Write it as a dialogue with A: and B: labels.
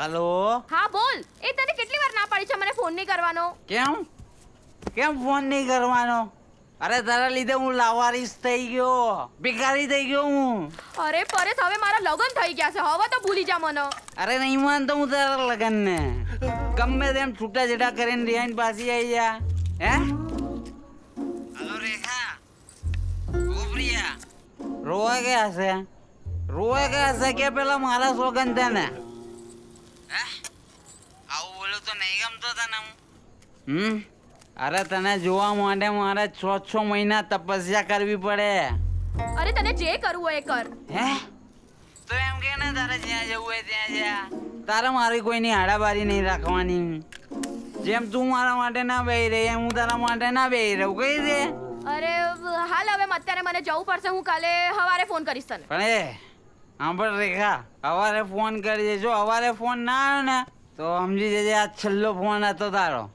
A: હાલો.
B: હા બોલ. એ તને કેટલી વાર ના પાડી છે મને ફોન નહીં કરવાનો?
A: કેમ ફોન નહીં કરવાનો? અરે તારા લીધે હું લાવારીસ થઈ ગયો, ભિખારી થઈ ગયો હું.
B: અરે પરેશ, હવે મારા લગ્ન થઈ ગયા છે, હવે તો ભૂલી જા મને.
A: અરે નહીં માનતો હું તારા લગન ને. ગમે તેમ છૂટા છેટા કરીને રિહાઈને પાછી આવી જા. હે હાલો રેખા. ઓ પ્રિયા, રોવા ગયા છે કે પેલા મારા સોગન છે ને? હે આવું બોલું તો નહીં ગમતો તને હું? અરે તને જોવા માટે મારે 6 મહિના તપસ્યા કરવી પડે.
B: અરે તને જે કરવું હોય એ કર.
A: હે તો એમ કે ને તારે જ્યાં જવું હોય ત્યાં જા. તારે મારી કોઈની હાડાબારી નહીં રાખવાની. જેમ તું મારા માટે ના બેહી રહી એમ હું તારા માટે ના બેહી રહું, કહી દે.
B: અરે હાલ, હવે અત્યારે મને જવું પડશે, હું કાલે સવારે ફોન કરીશ તને.
A: પણ એ સાંભળ રેખા, સવારે ફોન કરી દેજો. સવારે ફોન ના આવ્યો ને તો સમજી જજે આ છેલ્લો ફોન હતો તારો.